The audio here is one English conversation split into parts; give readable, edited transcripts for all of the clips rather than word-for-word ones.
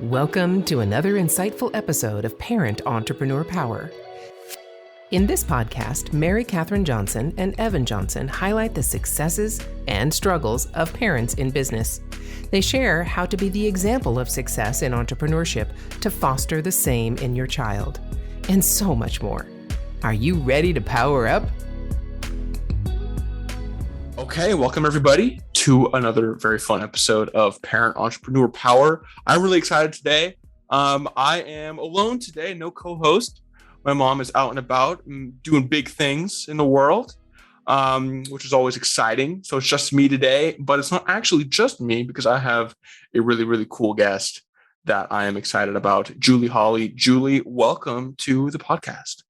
Welcome to another insightful episode of Parent Entrepreneur Power. In this podcast, Mary Catherine Johnson and Evan Johnson highlight the successes and struggles of parents in business. They share how to be the example of success in entrepreneurship to foster the same in your child, and so much more. Are you ready to power up? Okay, welcome everybody to another very fun episode of Parent Entrepreneur Power. I'm really excited today. I am alone today, no co-host. My mom is out and about and doing big things in the world, which is always exciting. So it's just me today, but it's not actually just me because I have a really, really cool guest that I am excited about, Julie Hawley. Julie, welcome to the podcast.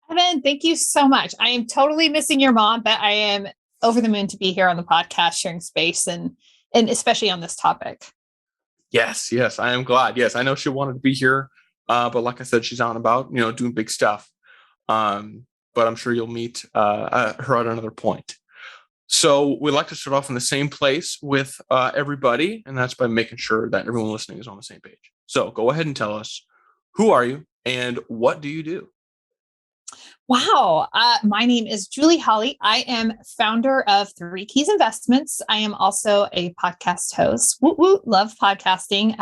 Evan, thank you so much. I am totally missing your mom, but I am over the moon to be here on the podcast, sharing space and especially on this topic. Yes, I am glad. Yes, I know she wanted to be here, but like I said, she's out and about, doing big stuff. But I'm sure you'll meet her at another point. So we like to start off in the same place with everybody, and that's by making sure that everyone listening is on the same page. So go ahead and tell us, who are you and what do you do? Wow. My name is Julie Hawley. I am founder of Three Keys Investments. I am also a podcast host. Woot woot, love podcasting.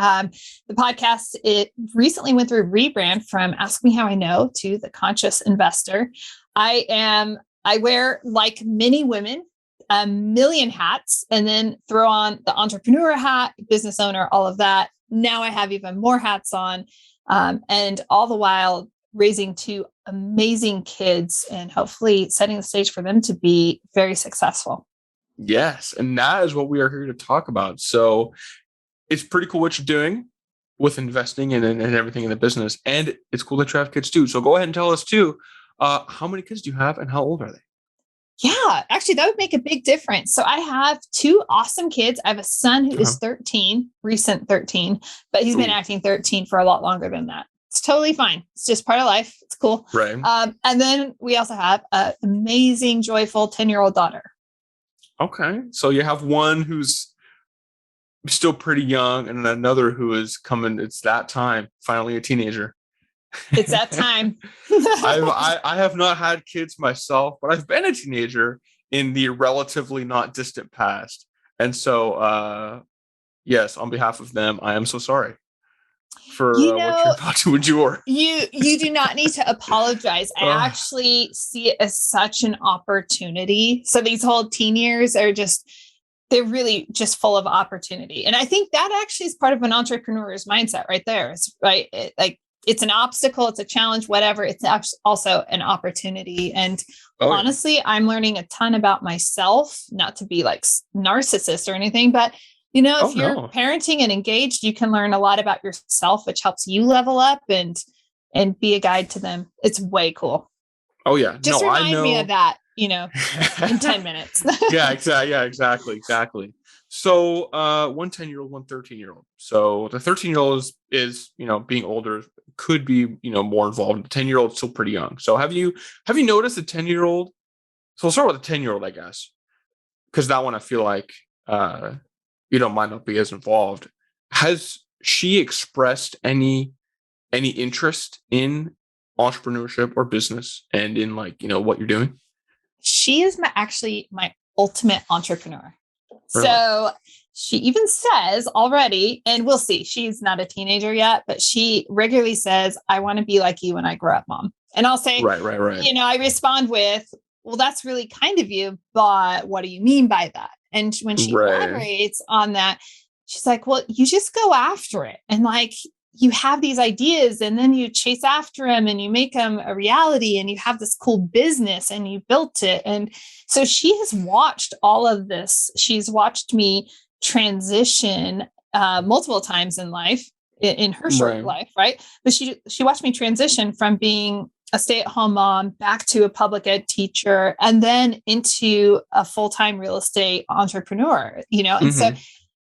The podcast, it recently went through a rebrand from Ask Me How I Know to The Conscious Investor. I wear, like many women, a million hats and then throw on the entrepreneur hat, business owner, all of that. Now I have even more hats on, and all the while raising two amazing kids and hopefully setting the stage for them to be very successful. Yes. And that is what we are here to talk about. So it's pretty cool what you're doing with investing and everything in the business. And it's cool that you have kids too. So go ahead and tell us too, how many kids do you have and how old are they? Yeah, actually that would make a big difference. So I have two awesome kids. I have a son who is 13, recent 13, but he's been acting 13 for a lot longer than that. It's totally fine. It's just part of life. It's cool. Right. And then we also have an amazing, joyful 10-year-old daughter. Okay. So you have one who's still pretty young and another who is coming. It's that time, finally a teenager. It's that time. I have not had kids myself, but I've been a teenager in the relatively not distant past. And so, yes, on behalf of them, I am so sorry for what you're about to endure. You do not need to apologize. I actually see it as such an opportunity. So these whole teen years they're really just full of opportunity. And I think that actually is part of an entrepreneur's mindset right there. It's right. It's an obstacle, it's a challenge, whatever. It's also an opportunity. And honestly, I'm learning a ton about myself, not to be like narcissist or anything, but if you're parenting and engaged, you can learn a lot about yourself, which helps you level up and be a guide to them. It's way cool. Oh yeah. Just remind me of that, in 10 minutes. Yeah, exactly. So, one 10-year-old, one 13-year-old. So the 13-year-old is, being older, could be, more involved. The 10-year-old is still pretty young. So have you noticed the 10-year-old? So we'll start with the 10-year-old, I guess, because that one I feel like, might not be as involved. Has she expressed any interest in entrepreneurship or business and in what you're doing? She is my ultimate entrepreneur. Really? So she even says already, and we'll see, she's not a teenager yet, but she regularly says, I want to be like you when I grow up, Mom. And I'll say, right. I respond with, well, that's really kind of you, but what do you mean by that? And when she elaborates on that, she's like, well, you just go after it. And you have these ideas and then you chase after them and you make them a reality and you have this cool business and you built it. And so she has watched all of this. She's watched me transition multiple times in life, in her short life, right? But she watched me transition from being a stay-at-home mom back to a public ed teacher and then into a full-time real estate entrepreneur, and so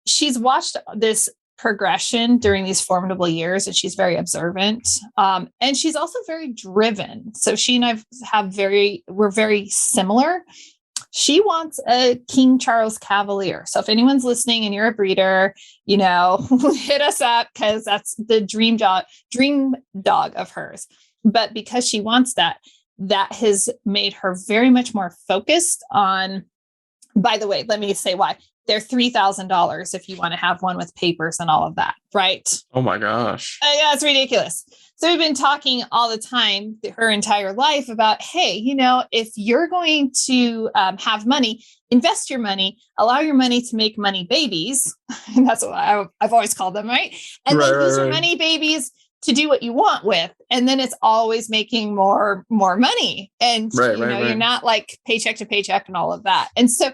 she's watched this progression during these formidable years and she's very observant. And she's also very driven. So she and I we're very similar. She wants a King Charles Cavalier. So if anyone's listening and you're a breeder, hit us up, because that's the dream dog of hers. But because she wants that has made her very much more focused on, by the way, let me say why. They're $3,000 if you want to have one with papers and all of that, right? Oh my gosh. Yeah, it's ridiculous. So we've been talking all the time, her entire life, about, hey, if you're going to have money, invest your money, allow your money to make money babies. And that's what I've always called them, right? And then use your money babies to do what you want with. And then it's always making more money. And, you're not like paycheck to paycheck and all of that. And so,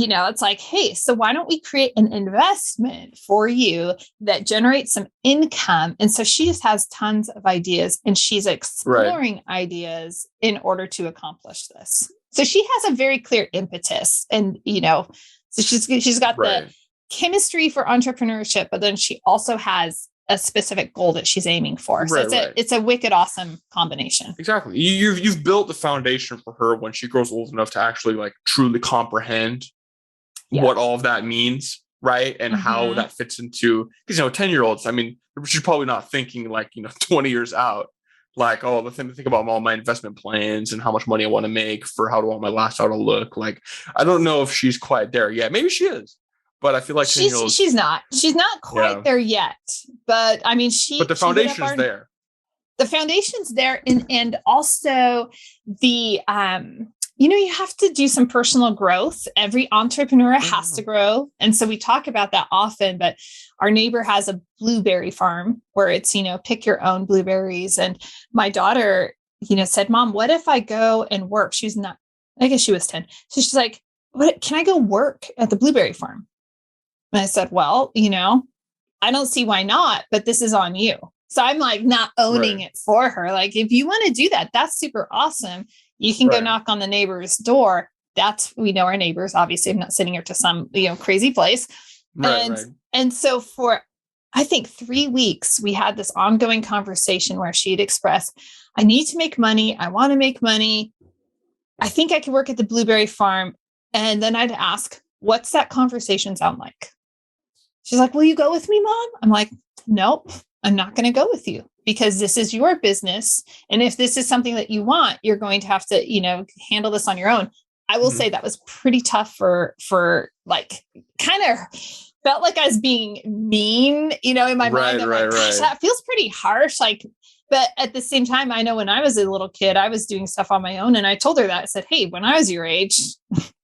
it's like, hey, so why don't we create an investment for you that generates some income? And so she just has tons of ideas, and she's exploring ideas in order to accomplish this. So she has a very clear impetus, and, so she's got the chemistry for entrepreneurship, but then she also has a specific goal that she's aiming for. So it's a wicked awesome combination. Exactly. You've built the foundation for her when she grows old enough to actually like truly comprehend what all of that means, right? And how that fits into, because 10-year-olds, I mean, she's probably not thinking like 20 years out, like, oh, the thing to think about all my investment plans and how much money I want to make for how do I want my lifestyle to look. Like, I don't know if she's quite there yet. Maybe she is, but I feel like she's not quite there yet. But I mean, but the foundation's there. The foundation's there, and also the you have to do some personal growth. Every entrepreneur has to grow. And so we talk about that often, but our neighbor has a blueberry farm where it's, pick your own blueberries. And my daughter, said, Mom, what if I go and work? She was 10. So she's like, what, can I go work at the blueberry farm? And I said, well, I don't see why not, but this is on you. So I'm like not owning it for her. Like, if you want to do that, that's super awesome. You can go knock on the neighbor's door. We know our neighbors. Obviously, I'm not sitting here to some, crazy place. And so for, I think 3 weeks, we had this ongoing conversation where she'd express, I need to make money. I want to make money. I think I could work at the blueberry farm. And then I'd ask, what's that conversation sound like? She's like, will you go with me, Mom? I'm like, nope, I'm not going to go with you, because this is your business. And if this is something that you want, you're going to have to, handle this on your own. I will say that was pretty tough for like, kind of felt like I was being mean, in my mind. I'm like, gosh, that feels pretty harsh. Like, but at the same time, I know when I was a little kid, I was doing stuff on my own. And I told her that. I said, hey, when I was your age,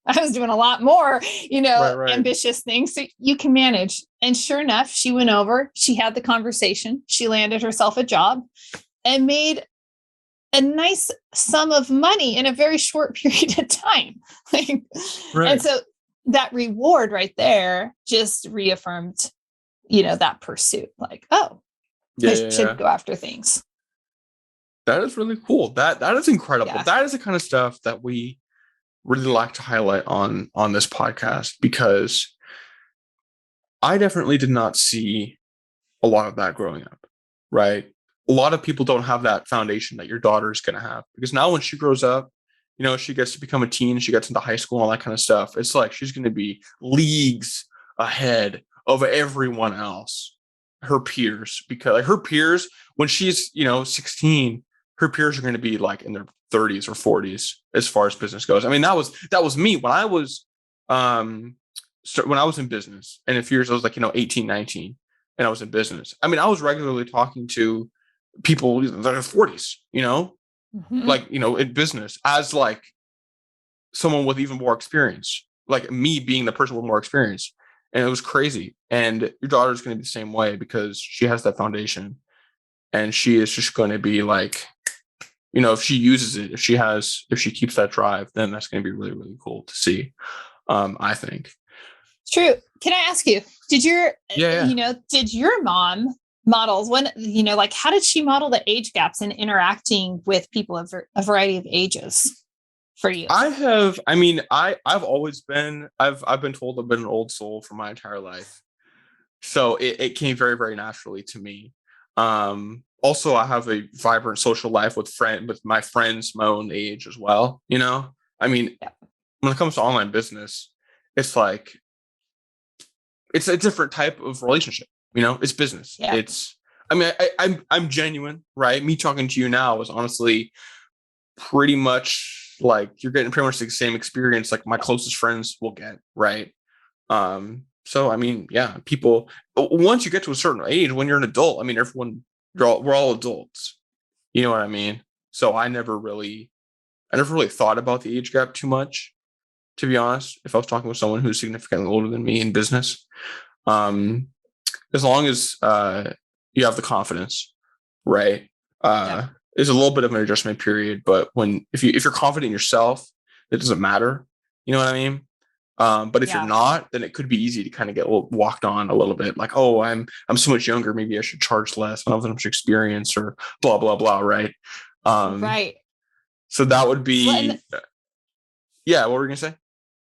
I was doing a lot more, ambitious things. So you can manage. And sure enough, she went over, she had the conversation, she landed herself a job and made a nice sum of money in a very short period of time. And so that reward right there just reaffirmed, that pursuit. Like, oh, I should go after things. That is really cool. That is incredible. Yeah. That is the kind of stuff that we really like to highlight on this podcast, because I definitely did not see a lot of that growing up, right? A lot of people don't have that foundation that your daughter is going to have, because now when she grows up, she gets to become a teen, she gets into high school and all that kind of stuff. It's like she's going to be leagues ahead of everyone else, her peers, because like her peers, when she's, 16, her peers are going to be like in their 30s or 40s as far as business goes. I mean, that was me when I was in business, and in a few years I was like 18, 19, and I was in business. I mean, I was regularly talking to people that are 40s, like in business, as like someone with even more experience, like me being the person with more experience. And it was crazy. And your daughter's going to be the same way, because she has that foundation, and she is just going to be like, if she uses it, if she keeps that drive, then that's going to be really, really cool to see. I think. True. Can I ask you, did your mom models when, like, how did she model the age gaps in interacting with people of a variety of ages for you? I've always been, I've been told I've been an old soul for my entire life. So it came very, very naturally to me. Also, I have a vibrant social life with my friends my own age as well. when it comes to online business, it's like, it's a different type of relationship. It's business. Yeah. I'm genuine, right? Me talking to you now is honestly pretty much like you're getting pretty much the same experience like my closest friends will get, right? So yeah, people, once you get to a certain age, when you're an adult, we're all adults. You know what I mean? So I never really thought about the age gap too much, to be honest. If I was talking with someone who's significantly older than me in business, as long as you have the confidence, right? There's a little bit of an adjustment period, but if you're confident in yourself, it doesn't matter. You know what I mean? But if you're not, then it could be easy to kind of get walked on a little bit, like, oh, I'm so much younger, maybe I should charge less. I don't have much experience, or blah blah blah, right? Right. So that would be, yeah. What were you gonna say?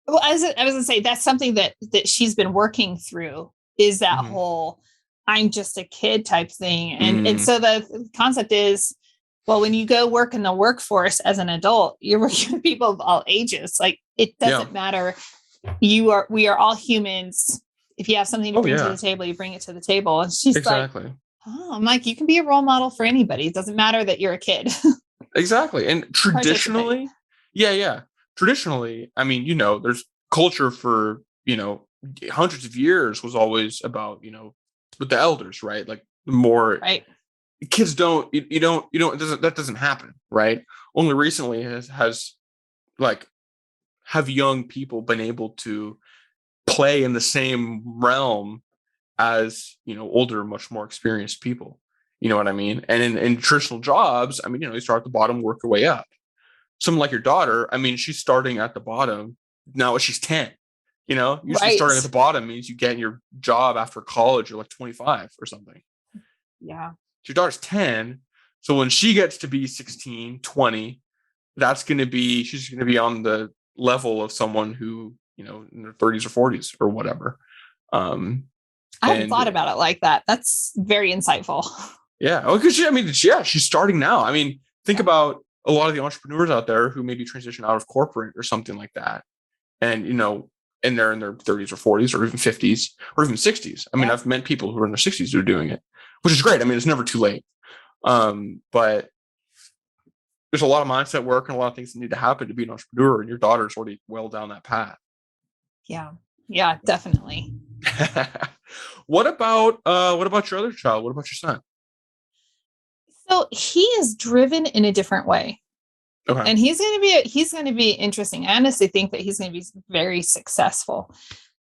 Well, I was gonna say that's something that she's been working through, is that whole I'm just a kid type thing, and so the concept is, well, when you go work in the workforce as an adult, you're working with people of all ages. Like, it doesn't matter. We are all humans. If you have something to bring to the table, you bring it to the table. And she's like, oh, I'm like, you can be a role model for anybody. It doesn't matter that you're a kid. Exactly. And traditionally, traditionally, there's culture for, hundreds of years was always about, with the elders, right? Like, more kids that doesn't happen, right? Only recently has like, have young people been able to play in the same realm as, older, much more experienced people. You know what I mean? And in traditional jobs, you start at the bottom, work your way up. Someone like your daughter, she's starting at the bottom now. She's 10. Usually starting at the bottom means you get in your job after college, you're like 25 or something. Yeah. Your daughter's 10. So when she gets to be 16, 20, she's going to be on the level of someone who, in their 30s or 40s or whatever. I hadn't thought about it like that. That's very insightful. Yeah. Well, because she's starting now. Think about a lot of the entrepreneurs out there who maybe transition out of corporate or something like that. And, and they're in their 30s or 40s or even 50s or even 60s. I've met people who are in their 60s who are doing it, which is great. It's never too late. But there's a lot of mindset work and a lot of things that need to happen to be an entrepreneur, and your daughter's already well down that path. Yeah. Yeah, definitely. What about your other child? What about your son? So he is driven in a different way. Okay. And he's going to be interesting. I honestly think that he's going to be very successful,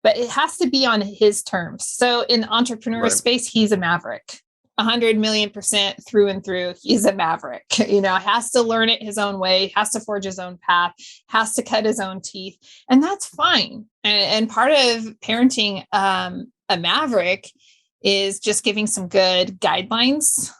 but it has to be on his terms. So in the entrepreneur space, he's a maverick, 100 million% through and through. He's a maverick, has to learn it his own way, has to forge his own path, has to cut his own teeth. And that's fine. And part of parenting a maverick is just giving some good guidelines,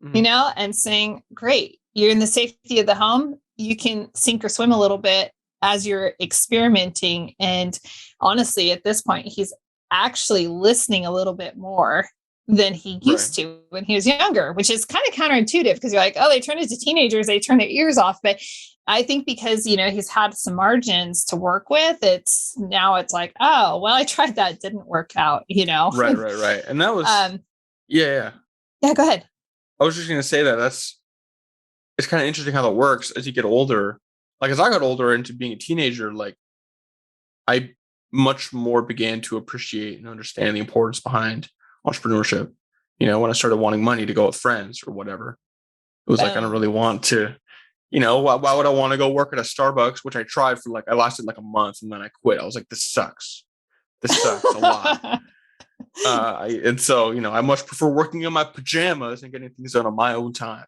and saying, great, you're in the safety of the home. You can sink or swim a little bit as you're experimenting. And honestly, at this point, he's actually listening a little bit more than he used to when he was younger, which is kind of counterintuitive, because you're like, oh, they turn into teenagers, they turn their ears off. But I think because, he's had some margins to work with, it's like, oh, well, I tried that. It didn't work out, Right. And that was, Yeah, go ahead. I was just going to say it's kind of interesting how that works as you get older. Like, as I got older into being a teenager, like, I much more began to appreciate and understand the importance behind entrepreneurship. When I started wanting money to go with friends or whatever, it was like, I don't really want to, why would I want to go work at a Starbucks, which I tried for I lasted like a month and then I quit. I was like, this sucks a lot. And so, I much prefer working in my pajamas and getting things done on my own time.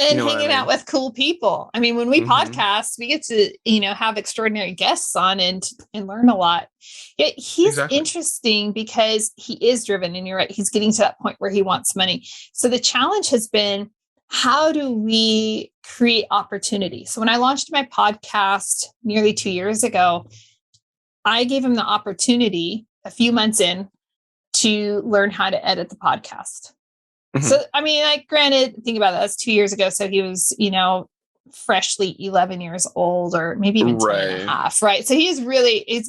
And hanging out with cool people. When we podcast, we get to, have extraordinary guests on and learn a lot. He's interesting because he is driven, and you're right. He's getting to that point where he wants money. So the challenge has been, how do we create opportunity? So when I launched my podcast nearly 2 years ago, I gave him the opportunity a few months in to learn how to edit the podcast. So, granted, think about that. That's 2 years ago. So he was, freshly 11 years old, or maybe even 10 and a half. Right. So he's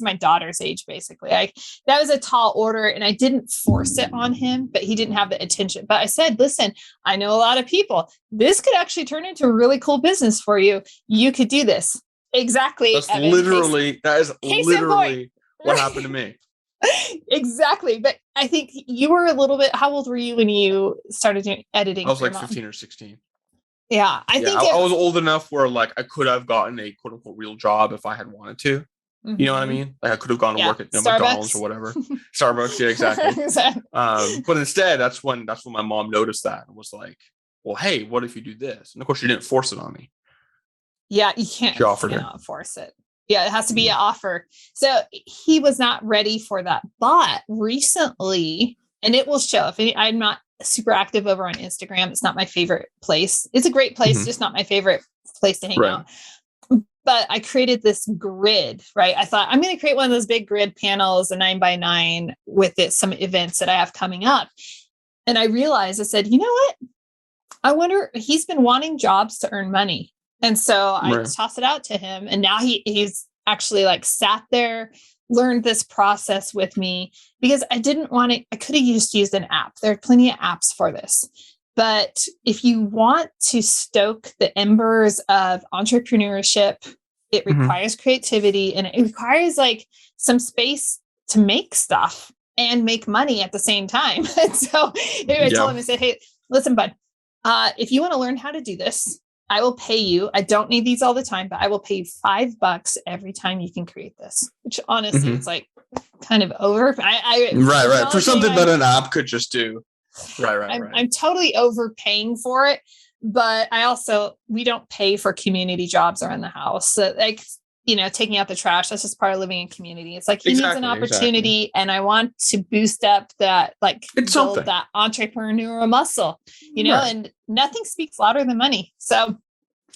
my daughter's age, basically. That was a tall order, and I didn't force it on him, but he didn't have the attention. But I said, listen, I know a lot of people. This could actually turn into a really cool business for you. You could do this. Exactly. That is literally what happened to me. Exactly. But I think you were a little bit, how old were you when you started doing editing? I was like 15 or 16. Yeah. I think I was old enough where like I could have gotten a quote unquote real job if I had wanted to. You know what I mean? Like I could have gone to work at McDonald's or whatever. Starbucks, yeah, exactly. Exactly. But instead, that's when my mom noticed that and was like, well, hey, what if you do this? And of course she didn't force it on me. Yeah, you can't. She offered it. Force it. Yeah, it has to be an offer. So he was not ready for that. But recently, and it will show, I'm not super active over on Instagram. It's not my favorite place. It's a great place, just not my favorite place to hang out. But I created this grid, right? I thought I'm going to create one of those big grid panels, a 9x9 with some events that I have coming up. And I realized, I said, you know what? I wonder, he's been wanting jobs to earn money. And so I tossed it out to him, and now he's actually like sat there, learned this process with me, because I didn't want it. I could have just used an app. There are plenty of apps for this. But if you want to stoke the embers of entrepreneurship, it requires creativity, and it requires like some space to make stuff and make money at the same time. And so anyway, I told him, I said, hey, listen, bud, if you want to learn how to do this, I will pay you. I don't need these all the time, but I will pay you $5 every time you can create this, which honestly, it's like kind of over. Right. For something that an app could just do. Right. I'm totally overpaying for it, but we don't pay for community jobs around the house. So like, taking out the trash, that's just part of living in community. It's like he needs an opportunity, and I want to boost up that, like build that entrepreneurial muscle, and nothing speaks louder than money. So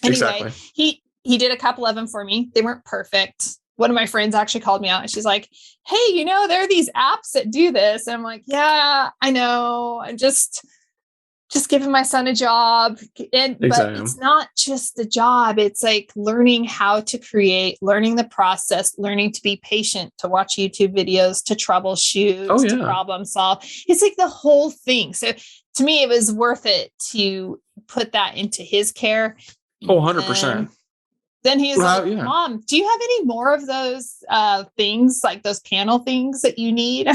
anyway, he did a couple of them for me. They weren't perfect. One of my friends actually called me out, and she's like, hey, there are these apps that do this. And I'm like, yeah, I know. I'm just giving my son a job. But it's not just the job. It's like learning how to create, learning the process, learning to be patient, to watch YouTube videos, to troubleshoot, to problem solve. It's like the whole thing. So to me, it was worth it to put that into his care. 100%. Then he's like, Mom, do you have any more of those things, like those panel things that you need?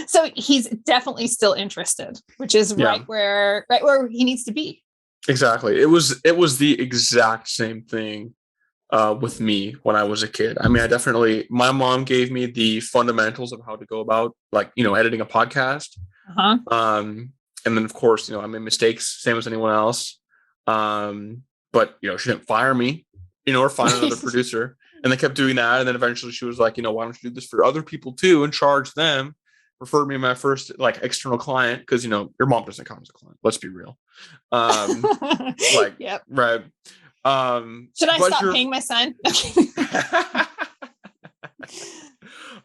So he's definitely still interested, which is right where he needs to be. Exactly. It was the exact same thing with me when I was a kid. I mean, my mom gave me the fundamentals of how to go about editing a podcast. And then of course, I made mistakes, same as anyone else. But, she didn't fire me, or find another producer. And they kept doing that. And then eventually she was like, why don't you do this for other people too and charge them? Referred me to my first external client, because, your mom doesn't count as a client. Let's be real. Right. Should I stop paying my son?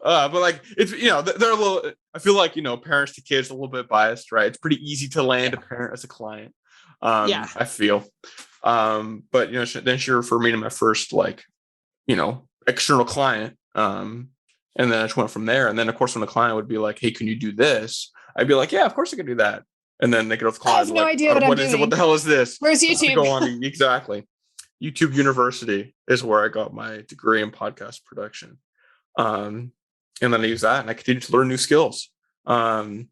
But it's, they're a little, I feel like, parents to kids a little bit biased, right? It's pretty easy to land a parent as a client. I feel. But then she referred me to my first external client, and then I just went from there. And then of course when the client would be like, hey, can you do this? I'd be like, yeah, of course I can do that. And then they get off the client, I have no idea what I'm doing. What the hell is this? Where's YouTube? Go on. Exactly. YouTube University is where I got my degree in podcast production, and then I use that and I continued to learn new skills, and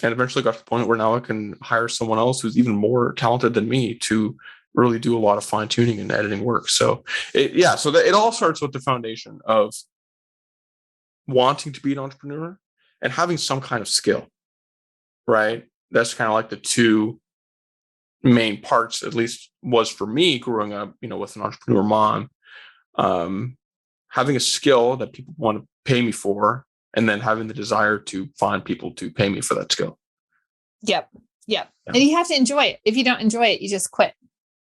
eventually got to the point where now I can hire someone else who's even more talented than me to really do a lot of fine tuning and editing work. So it all starts with the foundation of wanting to be an entrepreneur and having some kind of skill, right? That's kind of like the two main parts, at least was for me growing up, with an entrepreneur mom, having a skill that people want to pay me for, and then having the desire to find people to pay me for that skill. Yep. And you have to enjoy it. If you don't enjoy it, you just quit.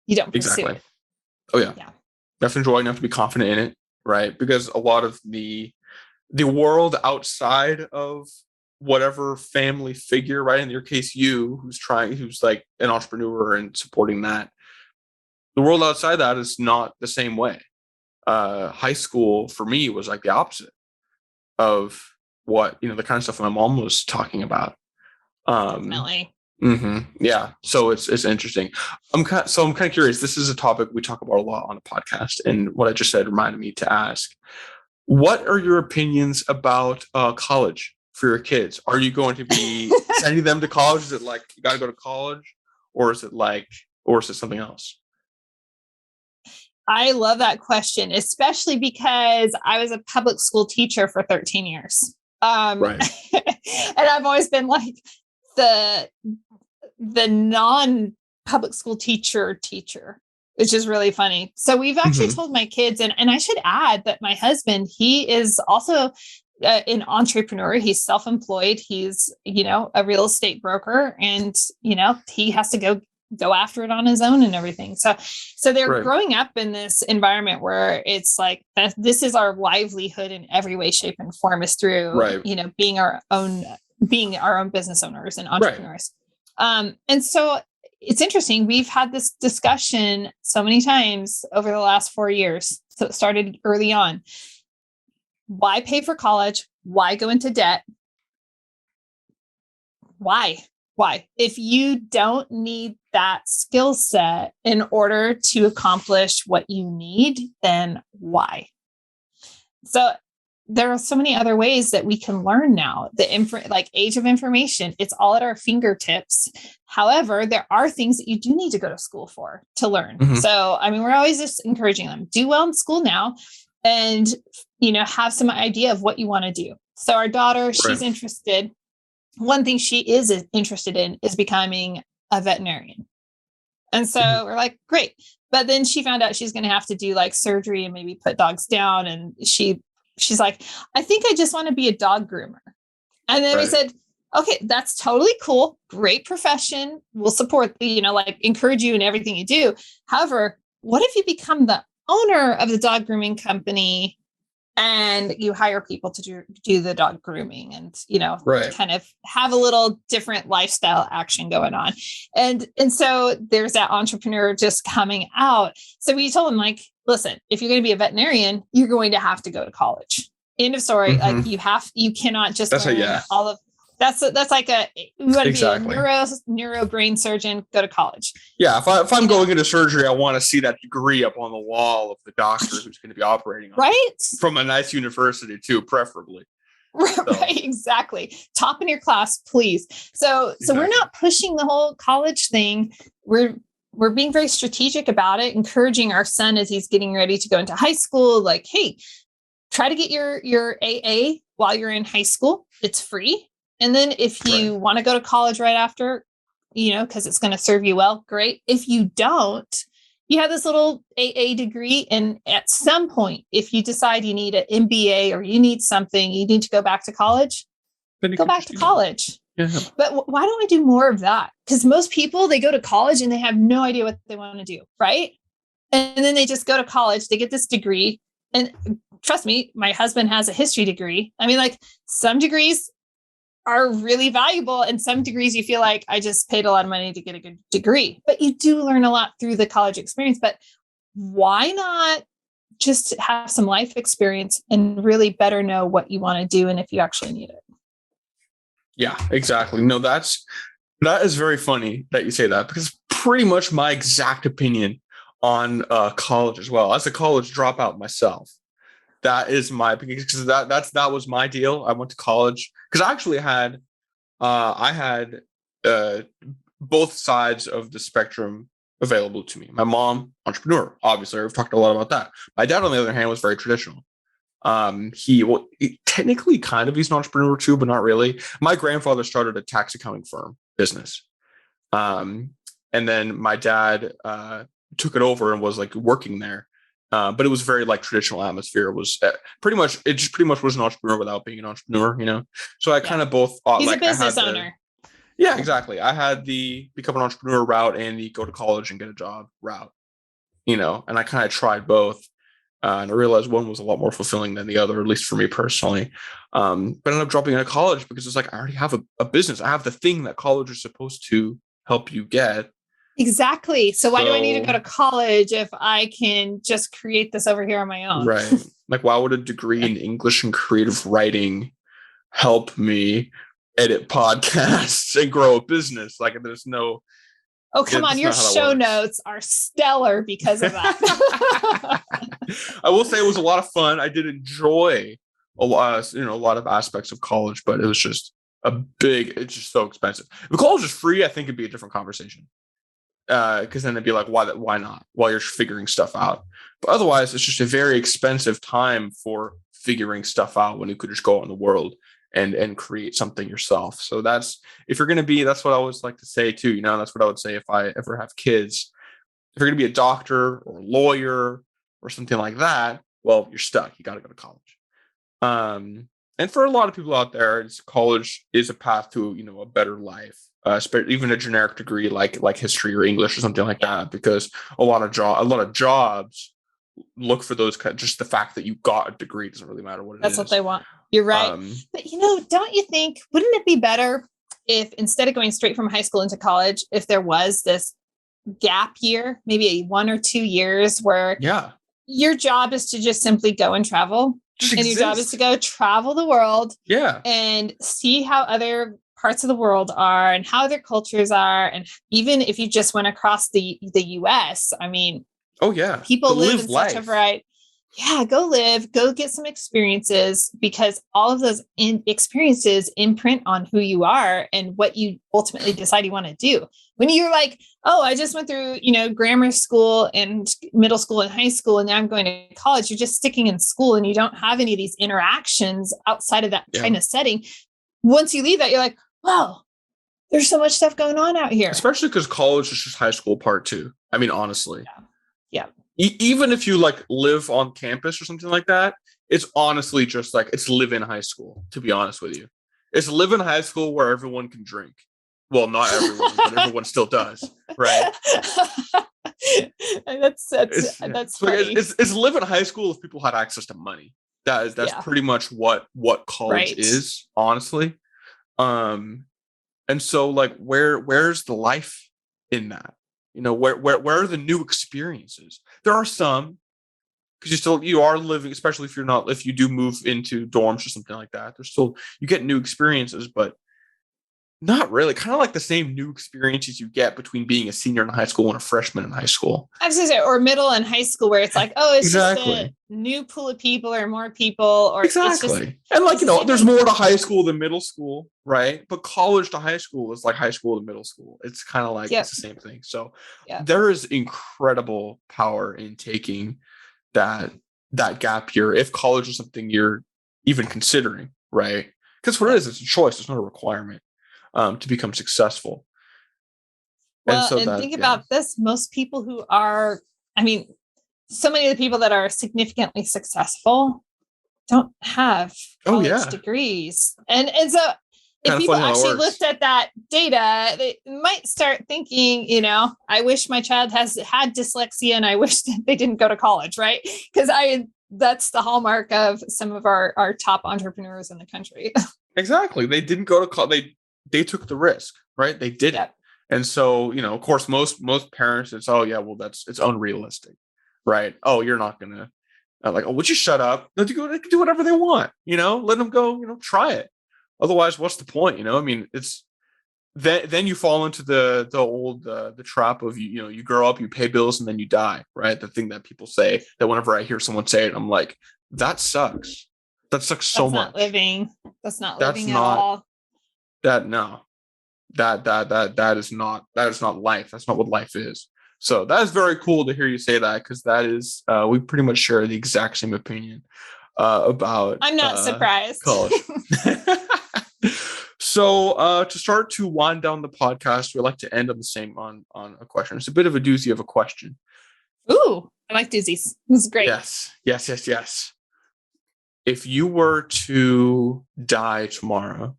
You don't pursue it. Oh yeah. Definitely enjoy it. You have to be confident in it, right? Because a lot of the world outside of whatever family figure, right? In your case, who's like an entrepreneur and supporting that, The world outside that is not the same way. High school for me was like the opposite of what, the kind of stuff my mom was talking about. Definitely. Yeah. So it's interesting. I'm kind of curious. This is a topic we talk about a lot on the podcast, and what I just said reminded me to ask, what are your opinions about college for your kids? Are you going to be sending them to college? Is it like you got to go to college, or is it something else? I love that question, especially because I was a public school teacher for 13 years. Right. And I've always been like the non-public school teacher, which is really funny. So we've actually told my kids, and I should add that my husband, he is also an entrepreneur. He's self-employed. He's, a real estate broker, and, he has to go after it on his own and everything. So they're growing up in this environment where it's like this is our livelihood in every way, shape, and form, is through, being our own business owners and entrepreneurs. And so it's interesting. We've had this discussion so many times over the last 4 years. So it started early on. Why pay for college? Why go into debt? Why? If you don't need that skill set in order to accomplish what you need, then why? So there are so many other ways that we can learn now. The age of information, it's all at our fingertips. However, there are things that you do need to go to school for to learn. So, we're always just encouraging them, do well in school now, and, have some idea of what you want to do. So our daughter, she's interested. One thing she is interested in is becoming a veterinarian. And so we're like, great. But then she found out she's going to have to do like surgery and maybe put dogs down. And she's like, I think I just want to be a dog groomer. And then we said, okay, that's totally cool. Great profession. We'll support encourage you in everything you do. However, what if you become the owner of the dog grooming company and you hire people to do the dog grooming and, kind of have a little different lifestyle action going on. And so there's that entrepreneur just coming out. So we told him, like, listen, if you're going to be a veterinarian, you're going to have to go to college. End of story. Like you cannot just learn all of that's like you want to be a neuro brain surgeon, go to college. Yeah. If I'm going into surgery, I want to see that degree up on the wall of the doctor who's going to be operating on it. From a nice university too, preferably. Right. Exactly. Top in your class, please. So we're not pushing the whole college thing. We're being very strategic about it, encouraging our son as he's getting ready to go into high school. Like, hey, try to get your AA while you're in high school. It's free. And then if you want to go to college right after, because it's going to serve you well, great. If you don't, you have this little AA degree. And at some point, if you decide you need an MBA or you need something, you need to go back to college, go back to college. Yeah. But why don't we do more of that? Because most people, they go to college and they have no idea what they want to do. Right. And then they just go to college, they get this degree. And trust me, my husband has a history degree. Some degrees are really valuable, and some degrees you feel like I just paid a lot of money to get a good degree, but you do learn a lot through the college experience. But why not just have some life experience and really better know what you want to do and if you actually need it? Yeah, exactly. No, that is very funny that you say that, because pretty much my exact opinion on college as well. As a college dropout myself, that is my opinion, because that was my deal. I went to college because I actually had both sides of the spectrum available to me. My mom, entrepreneur, obviously, I've talked a lot about that. My dad, on the other hand, was very traditional. Technically kind of, he's an entrepreneur too, but not really. My grandfather started a tax accounting firm business. And then my dad took it over and was like working there. But it was very like traditional atmosphere. It was pretty much was an entrepreneur without being an entrepreneur, So I kind of both. He's a business owner. Yeah, exactly. I had the become an entrepreneur route and the go to college and get a job route, and I kind of tried both. And I realized one was a lot more fulfilling than the other, at least for me personally. But I ended up dropping out of college because it's like, I already have a business. I have the thing that college is supposed to help you get. Exactly. So why do I need to go to college if I can just create this over here on my own? Right. Like, why would a degree in English and creative writing help me edit podcasts and grow a business? Like, there's no. Oh, come on. Your show notes are stellar because of that. I will say it was a lot of fun. I did enjoy a lot of aspects of college, but it was just it's just so expensive. If college is free, I think it'd be a different conversation. Because then it'd be like, why not? While you're figuring stuff out. But otherwise, it's just a very expensive time for figuring stuff out when you could just go out in the world and create something yourself. So that's what I always like to say too. That's what I would say if I ever have kids. If you're going to be a doctor or a lawyer or something like that, well, you're stuck. You got to go to college. And for a lot of people out there, college is a path to, a better life. Even a generic degree like history or English or something like that, because a lot of jobs look for those just the fact that you got a degree doesn't really matter what it is. That's what they want. You're right. But don't you think, wouldn't it be better if instead of going straight from high school into college, if there was this gap year, maybe 1 or 2 years where your job is to just simply go and travel, and your job is to go travel the world and see how other parts of the world are and how their cultures are. And even if you just went across the US, I mean, people live in such a variety. Yeah, go get some experiences, because all of those experiences imprint on who you are and what you ultimately decide you want to do. When you're like, oh, I just went through, grammar school and middle school and high school, and now I'm going to college, you're just sticking in school and you don't have any of these interactions outside of that kind of setting. Once you leave that, you're like, wow, there's so much stuff going on out here. Especially because college is just high school part 2. I mean, honestly. Yeah. Even if you live on campus or something like that, it's honestly just it's live in high school, to be honest with you. It's live in high school where everyone can drink. Well, not everyone, but everyone still does, right? That's funny. It's live in high school if people had access to money. That's pretty much what college is, honestly. And so where's the life in that? Where are the new experiences? There are some, because you are living, especially if you do move into dorms or something like that, you get new experiences, but not really. Kind of like the same new experiences you get between being a senior in high school and a freshman in high school. I was going to say, or middle and high school, where it's like, oh, it's just a new pool of people or more people, or exactly. And there's more to high school than middle school, right? But college to high school is like high school to middle school. It's kind of it's the same thing. So there is incredible power in taking that gap year, if college is something you're even considering, right? Because what it is, it's a choice. It's not a requirement. To become successful. Well, and think about this. Most people who are, so many of the people that are significantly successful don't have college degrees. And so if people actually looked at that data, they might start thinking, I wish my child had dyslexia and I wish that they didn't go to college, right? Because that's the hallmark of some of our top entrepreneurs in the country. Exactly. They didn't go to college. They took the risk, right? They did it. And so, of course, most parents, it's, it's unrealistic, right? Oh, you're not going to would you shut up? They can do whatever they want, let them go, try it. Otherwise, what's the point? It's then you fall into the old, the trap of, you grow up, you pay bills, and then you die, right? The thing that people say, that whenever I hear someone say it, I'm like, that sucks. That sucks so much. That's not living. That's not living at all. That is not life. That's not what life is. So that is very cool to hear you say that, because that is we pretty much share the exact same opinion about. I'm not surprised. College. So to start to wind down the podcast, we like to end on a question. It's a bit of a doozy of a question. Ooh, I like doozies. This is great. Yes. If you were to die tomorrow,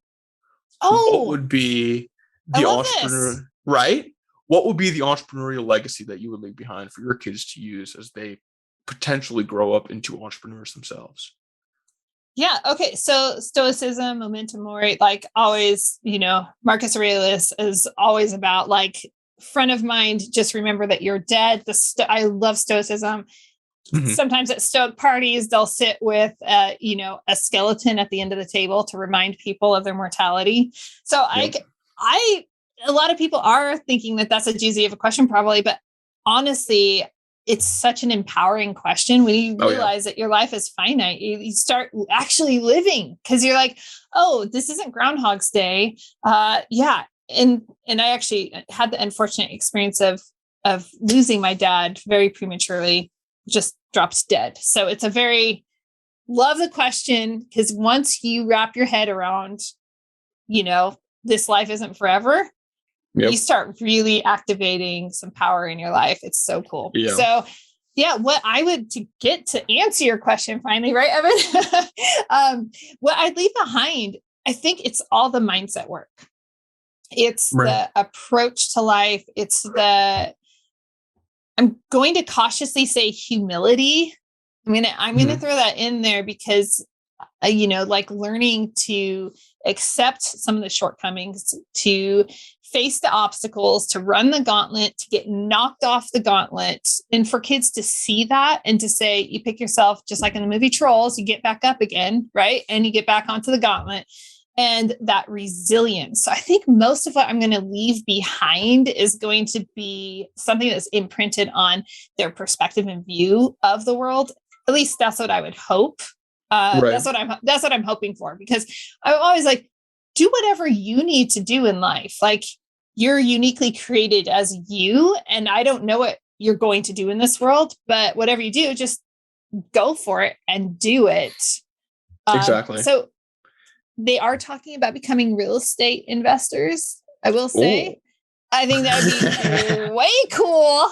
what would be the entrepreneur, right? What would be the entrepreneurial legacy that you would leave behind for your kids to use as they potentially grow up into entrepreneurs themselves? Yeah. Okay. So Stoicism, Momentum, always, Marcus Aurelius is always about front of mind, just remember that you're dead. I love Stoicism. Mm-hmm. Sometimes at Stoic parties, they'll sit with, a skeleton at the end of the table to remind people of their mortality. So a lot of people are thinking that that's a doozy of a question, probably, but honestly, it's such an empowering question when you realize that your life is finite. You start actually living because you're like, oh, this isn't Groundhog's Day. And I actually had the unfortunate experience of losing my dad very prematurely, just dropped dead. So it's love the question, because once you wrap your head around, this life isn't forever, you start really activating some power in your life. It's so cool. Yeah. So what I would, to get to answer your question finally, right, Evan? What I'd leave behind, I think it's all the mindset work. It's the approach to life. It's I'm going to cautiously say humility. I'm going to throw that in there because, like learning to accept some of the shortcomings, to face the obstacles, to run the gauntlet, to get knocked off the gauntlet. And for kids to see that and to say, you pick yourself, just like in the movie Trolls, you get back up again, right? And you get back onto the gauntlet. And that resilience. So I think most of what I'm going to leave behind is going to be something that's imprinted on their perspective and view of the world. At least that's what I would hope. That's what I'm hoping for, because I'm always like, do whatever you need to do in life. Like, you're uniquely created as you, and I don't know what you're going to do in this world, but whatever you do, just go for it and do it. Exactly. So they are talking about becoming real estate investors. I will say, ooh. I think that'd be way cool.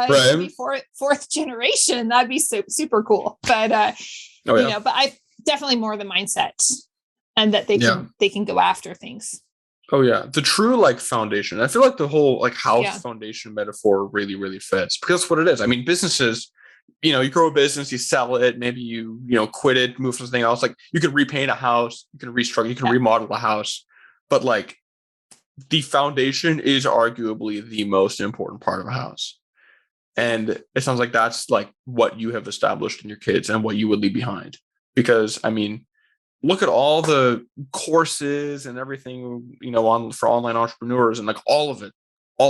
Maybe fourth generation. That'd be super cool. But but I definitely more the mindset, and that they can go after things. Oh yeah, the true foundation. I feel like the whole house foundation metaphor really, really fits, because that's what it is. I mean, businesses. You grow a business, you sell it, maybe you quit it, move to something else. Like, you can repaint a house, you can restructure, you can remodel a house, but the foundation is arguably the most important part of a house. And it sounds like that's what you have established in your kids and what you would leave behind. Because I mean, look at all the courses and everything, for online entrepreneurs, and all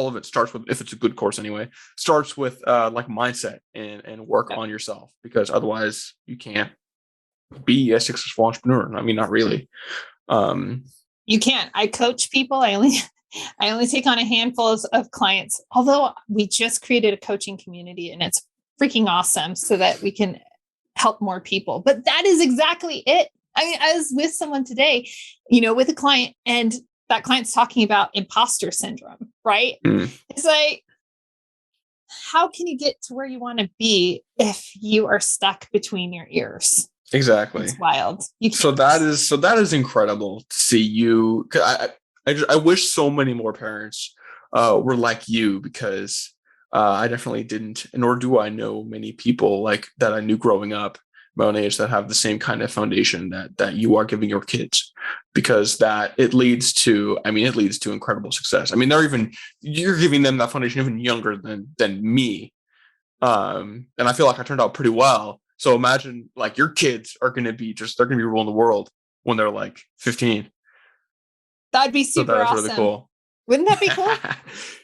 of it starts with, if it's a good course anyway, starts with mindset and work on yourself, because otherwise you can't be a successful entrepreneur. I mean, not really. You can't. I coach people. I only take on a handful of clients, although we just created a coaching community, and it's freaking awesome so that we can help more people. But that is exactly it. I mean, I was with someone today, with a client, and that client's talking about imposter syndrome, right? It's like, how can you get to where you want to be if you are stuck between your ears? Exactly. It's wild. So that is incredible to see you. I wish so many more parents were like you, because I definitely didn't, nor do I know many people that I knew growing up my own age that have the same kind of foundation that you are giving your kids, because it leads to incredible success. I mean, you're giving them that foundation even younger than me. And I feel like I turned out pretty well. So imagine your kids are going to be they're going to be ruling the world when they're 15. That'd be super awesome. Really cool. Wouldn't that be cool?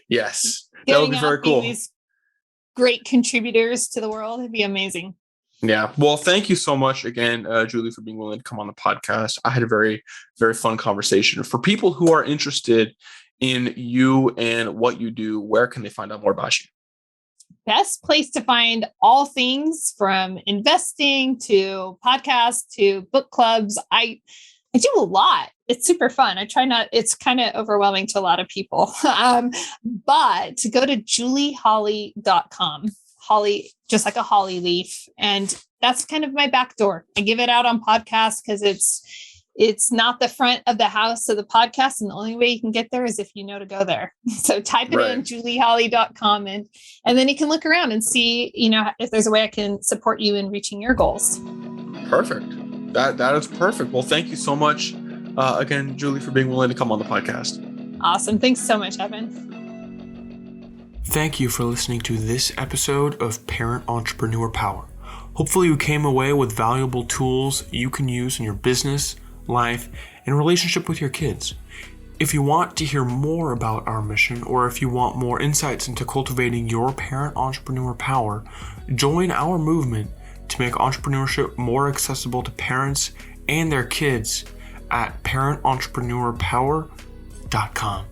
Yes. That would be very cool. These great contributors to the world. It'd be amazing. Yeah. Well, thank you so much again, Julie, for being willing to come on the podcast. I had a very, very fun conversation. For people who are interested in you and what you do, where can they find out more about you? Best place to find all things from investing to podcasts to book clubs. I do a lot. It's super fun. It's kind of overwhelming to a lot of people. But go to juliehawley.com. Hawley, just like a holly leaf. And that's kind of my back door. I give it out on podcasts because it's not the front of the house of the podcast. And the only way you can get there is if you know to go there. So type it in juliehawley.com and then you can look around and see, if there's a way I can support you in reaching your goals. Perfect. That is perfect. Well, thank you so much again, Julie, for being willing to come on the podcast. Awesome. Thanks so much, Evan. Thank you for listening to this episode of Parent Entrepreneur Power. Hopefully you came away with valuable tools you can use in your business, life, and relationship with your kids. If you want to hear more about our mission, or if you want more insights into cultivating your parent entrepreneur power, join our movement to make entrepreneurship more accessible to parents and their kids at parentrepreneur.power.com.